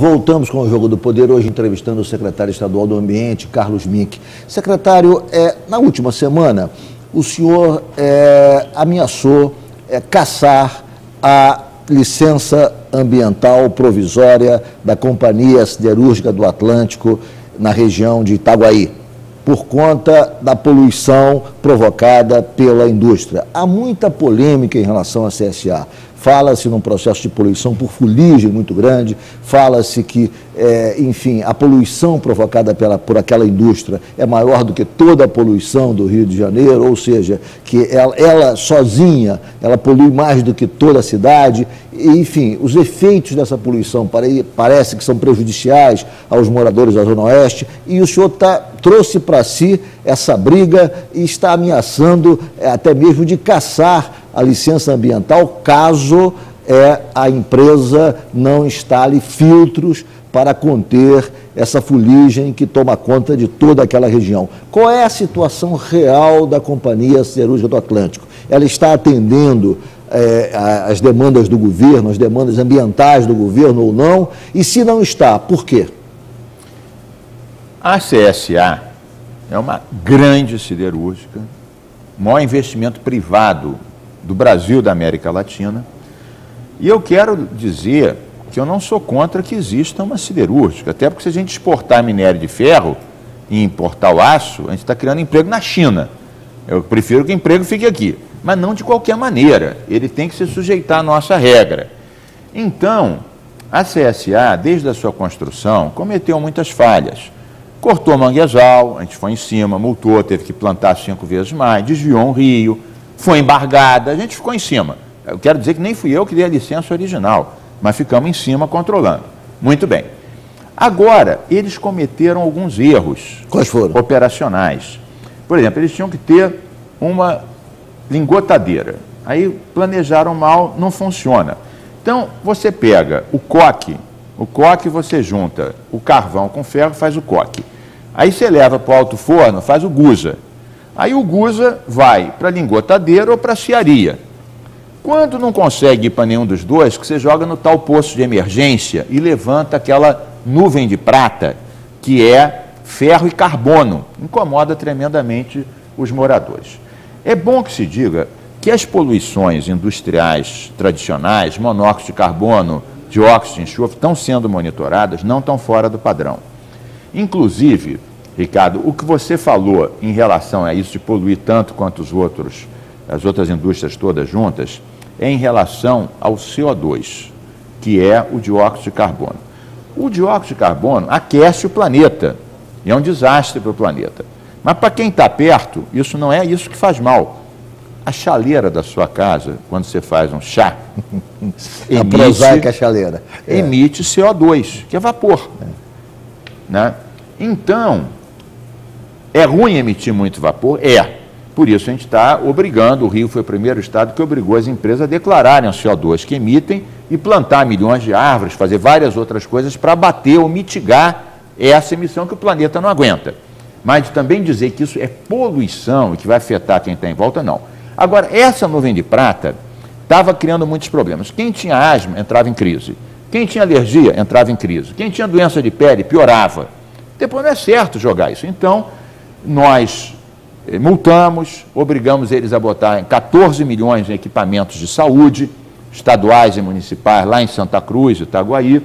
Voltamos com o Jogo do Poder, hoje entrevistando o secretário estadual do Ambiente, Carlos Mink. Secretário, na última semana, o senhor ameaçou cassar a licença ambiental provisória da Companhia Siderúrgica do Atlântico na região de Itaguaí, por conta da poluição provocada pela indústria. Há muita polêmica em relação à CSA. Fala-se num processo de poluição por fuligem muito grande, fala-se que, enfim, a poluição provocada por aquela indústria é maior do que toda a poluição do Rio de Janeiro, ou seja, que ela sozinha, ela polui mais do que toda a cidade. E, enfim, os efeitos dessa poluição parece que são prejudiciais aos moradores da Zona Oeste, e o senhor trouxe para si essa briga e está ameaçando até mesmo de cassar a licença ambiental caso a empresa não instale filtros para conter essa fuligem que toma conta de toda aquela região. Qual é a situação real da Companhia Siderúrgica do Atlântico? Ela está atendendo as demandas do governo, as demandas ambientais do governo ou não? E se não está, por quê? A CSA é uma grande siderúrgica, maior investimento privado do Brasil e da América Latina. E eu quero dizer que eu não sou contra que exista uma siderúrgica, até porque se a gente exportar minério de ferro e importar o aço, a gente está criando emprego na China. Eu prefiro que o emprego fique aqui, mas não de qualquer maneira, ele tem que se sujeitar à nossa regra. Então, a CSA, desde a sua construção, cometeu muitas falhas. Cortou manguezal, a gente foi em cima, multou, teve que plantar 5 vezes mais, desviou um rio, foi embargada, a gente ficou em cima. Eu quero dizer que nem fui eu que dei a licença original, mas ficamos em cima controlando. Muito bem. Agora, eles cometeram alguns erros. Quais foram? Operacionais. Por exemplo, eles tinham que ter uma lingotadeira. Aí planejaram mal, não funciona. Então, você pega o coque você junta o carvão com ferro, faz o coque. Aí você leva para o alto forno, faz o gusa. Aí o gusa vai para a lingotadeira ou para a cearia. Quando não consegue ir para nenhum dos dois, que você joga no tal poço de emergência e levanta aquela nuvem de prata, que é ferro e carbono. Incomoda tremendamente os moradores. É bom que se diga que as poluições industriais tradicionais, monóxido de carbono, dióxido de enxofre, estão sendo monitoradas, não estão fora do padrão. Inclusive, Ricardo, o que você falou em relação a isso de poluir tanto quanto as outras indústrias todas juntas, é em relação ao CO2, que é o dióxido de carbono. O dióxido de carbono aquece o planeta, e é um desastre para o planeta. Mas para quem está perto, isso não é isso que faz mal. A chaleira da sua casa, quando você faz um chá, a prosaica chaleira. Emite CO2, que é vapor. Né? Então, é ruim emitir muito vapor? É. Por isso a gente está obrigando, o Rio foi o primeiro estado que obrigou as empresas a declararem o CO2 que emitem e plantar milhões de árvores, fazer várias outras coisas para abater ou mitigar essa emissão que o planeta não aguenta. Mas também dizer que isso é poluição e que vai afetar quem está em volta, não. Agora, essa nuvem de prata estava criando muitos problemas. Quem tinha asma entrava em crise. Quem tinha alergia entrava em crise. Quem tinha doença de pele piorava. Depois não é certo jogar isso. Então, nós multamos, obrigamos eles a botar 14 milhões em equipamentos de saúde, estaduais e municipais, lá em Santa Cruz, Itaguaí,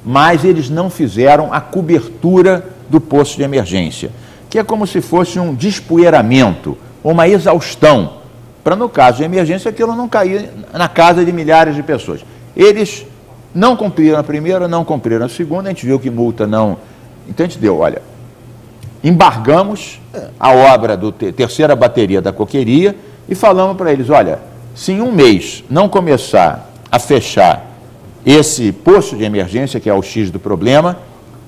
mas eles não fizeram a cobertura do poço de emergência, que é como se fosse um despoeiramento, uma exaustão, para no caso de emergência aquilo não cair na casa de milhares de pessoas. Eles não cumpriram a primeira, não cumpriram a segunda, a gente viu que multa não... Então a gente deu, olha, embargamos a obra da terceira bateria da coqueria e falamos para eles, olha, se em um mês não começar a fechar esse poço de emergência, que é o X do problema,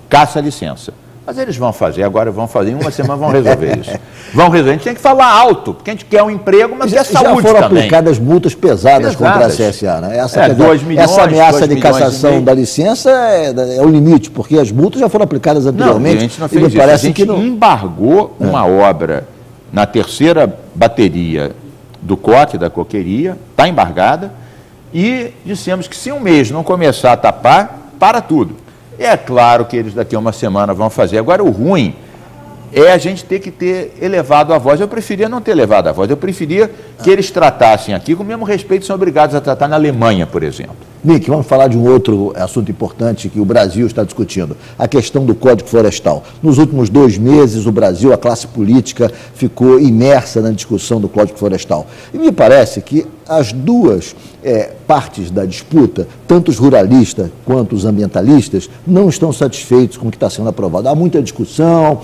caça a licença. Mas eles vão fazer, agora vão fazer, em uma semana vão resolver isso. Vão resolver. A gente tem que falar alto, porque a gente quer um emprego, mas quer saúde também. Já foram aplicadas multas pesadas contra a CSA, né? Essa ameaça de cassação da licença é o limite, porque as multas já foram aplicadas anteriormente. Não, a gente não fez isso. A gente embargou uma obra na terceira bateria do coque, da coqueria, está embargada, e dissemos que se um mês não começar a tapar, para tudo. É claro que eles daqui a uma semana vão fazer. Agora, o ruim é a gente ter que ter elevado a voz. Eu preferia não ter elevado a voz, eu preferia que eles tratassem aqui com o mesmo respeito que são obrigados a tratar na Alemanha, por exemplo. Nick, vamos falar de um outro assunto importante que o Brasil está discutindo, a questão do Código Florestal. Nos últimos 2 meses, o Brasil, a classe política, ficou imersa na discussão do Código Florestal. E me parece que as duas partes da disputa, tanto os ruralistas quanto os ambientalistas, não estão satisfeitos com o que está sendo aprovado. Há muita discussão,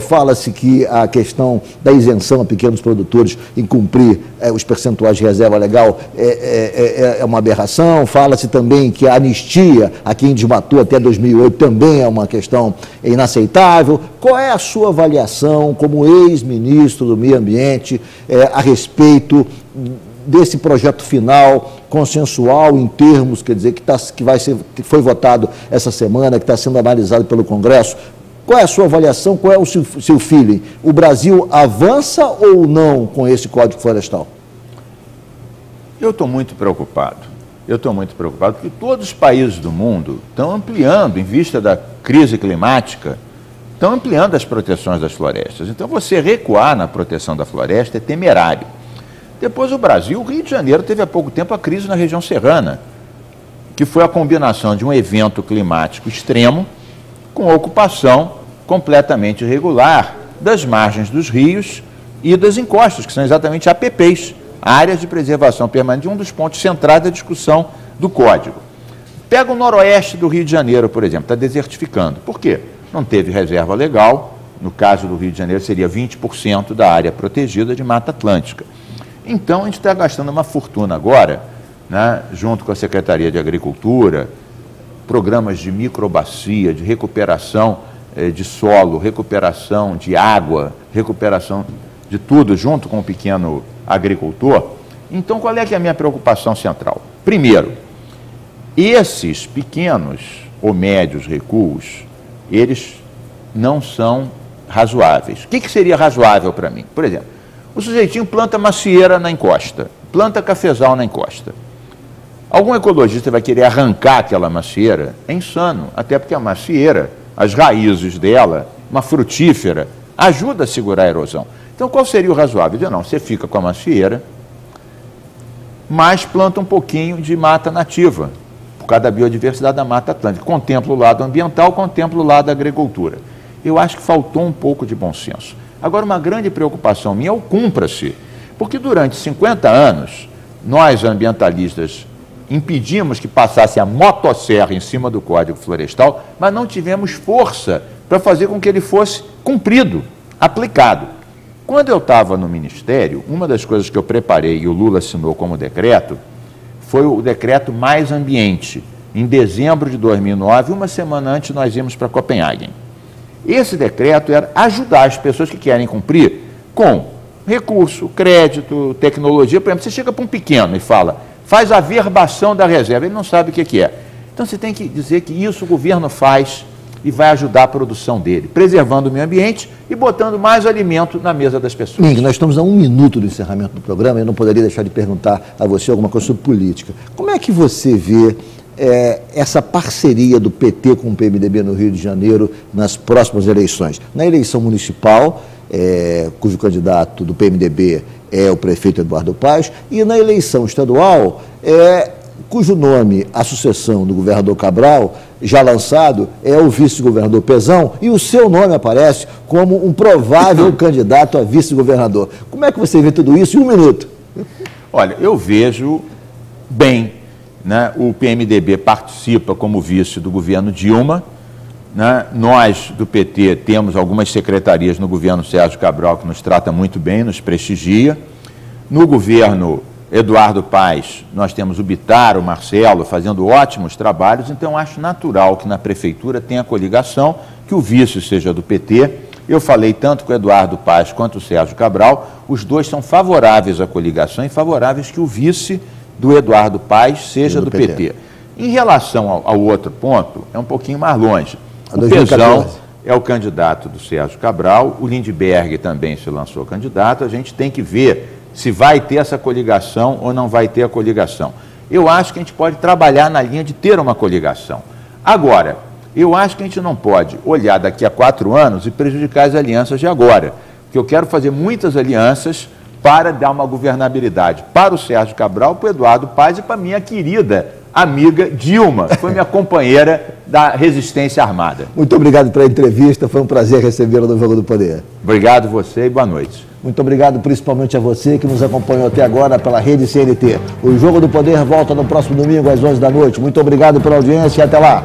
fala-se que a questão da isenção a pequenos produtores em cumprir os percentuais de reserva legal é uma aberração, fala-se também que a anistia a quem desmatou até 2008 também é uma questão inaceitável. Qual é a sua avaliação como ex-ministro do Meio Ambiente a respeito desse projeto final, consensual em termos, quer dizer, que foi votado essa semana, que está sendo analisado pelo Congresso? Qual é a sua avaliação, qual é o seu feeling? O Brasil avança ou não com esse Código Florestal? Eu estou muito preocupado. Porque todos os países do mundo estão ampliando, em vista da crise climática, estão ampliando as proteções das florestas. Então, você recuar na proteção da floresta é temerário. Depois o Brasil, o Rio de Janeiro teve há pouco tempo a crise na região serrana, que foi a combinação de um evento climático extremo com ocupação completamente irregular das margens dos rios e das encostas, que são exatamente APPs, áreas de preservação permanente, um dos pontos centrais da discussão do Código. Pega o noroeste do Rio de Janeiro, por exemplo, está desertificando. Por quê? Não teve reserva legal, no caso do Rio de Janeiro seria 20% da área protegida de Mata Atlântica. Então, a gente está gastando uma fortuna agora, né, junto com a Secretaria de Agricultura, programas de microbacia, de recuperação de solo, recuperação de água, recuperação de tudo, junto com o pequeno agricultor. Então, qual é que é a minha preocupação central? Primeiro, esses pequenos ou médios recuos, eles não são razoáveis. O que seria razoável para mim? Por exemplo, o sujeitinho planta macieira na encosta, planta cafezal na encosta. Algum ecologista vai querer arrancar aquela macieira? É insano, até porque a macieira, as raízes dela, uma frutífera, ajuda a segurar a erosão. Então, qual seria o razoável? Não, você fica com a macieira, mas planta um pouquinho de mata nativa, por causa da biodiversidade da Mata Atlântica. Contempla o lado ambiental, contempla o lado da agricultura. Eu acho que faltou um pouco de bom senso. Agora, uma grande preocupação minha é o cumpra-se, porque durante 50 anos, nós ambientalistas impedimos que passasse a motosserra em cima do Código Florestal, mas não tivemos força para fazer com que ele fosse cumprido, aplicado. Quando eu estava no Ministério, uma das coisas que eu preparei e o Lula assinou como decreto, foi o decreto Mais Ambiente. Em dezembro de 2009, uma semana antes, nós íamos para Copenhague. Esse decreto era ajudar as pessoas que querem cumprir com recurso, crédito, tecnologia. Por exemplo, você chega para um pequeno e fala, faz a verbação da reserva, ele não sabe o que é. Então, você tem que dizer que isso o governo faz e vai ajudar a produção dele, preservando o meio ambiente e botando mais alimento na mesa das pessoas. Ming, nós estamos a 1 minuto do encerramento do programa e eu não poderia deixar de perguntar a você alguma coisa sobre política. Como é que você vê essa parceria do PT com o PMDB no Rio de Janeiro nas próximas eleições? Na eleição municipal, cujo candidato do PMDB é o prefeito Eduardo Paes, e na eleição estadual, cujo nome, a sucessão do governador Cabral, já lançado, é o vice-governador Pezão, e o seu nome aparece como um provável candidato a vice-governador. Como é que você vê tudo isso em 1 minuto? Olha, eu vejo bem, né? O PMDB participa como vice do governo Dilma, né? Nós, do PT, temos algumas secretarias no governo Sérgio Cabral que nos trata muito bem, nos prestigia. No governo Eduardo Paes, nós temos o Bitar, o Marcelo, fazendo ótimos trabalhos, então acho natural que na prefeitura tenha coligação, que o vice seja do PT. Eu falei tanto com o Eduardo Paes quanto o Sérgio Cabral, os dois são favoráveis à coligação e favoráveis que o vice do Eduardo Paes seja do PT. Em relação ao outro ponto, é um pouquinho mais longe. O Pezão é o candidato do Sérgio Cabral, o Lindbergh também se lançou candidato, a gente tem que ver se vai ter essa coligação ou não vai ter a coligação. Eu acho que a gente pode trabalhar na linha de ter uma coligação. Agora, eu acho que a gente não pode olhar daqui a 4 anos e prejudicar as alianças de agora, porque eu quero fazer muitas alianças para dar uma governabilidade para o Sérgio Cabral, para o Eduardo Paes e para minha querida amiga Dilma, que foi minha companheira da resistência armada. Muito obrigado pela entrevista, foi um prazer recebê-la no Jogo do Poder. Obrigado você e boa noite. Muito obrigado principalmente a você que nos acompanhou até agora pela Rede CNT. O Jogo do Poder volta no próximo domingo às 11 da noite. Muito obrigado pela audiência e até lá.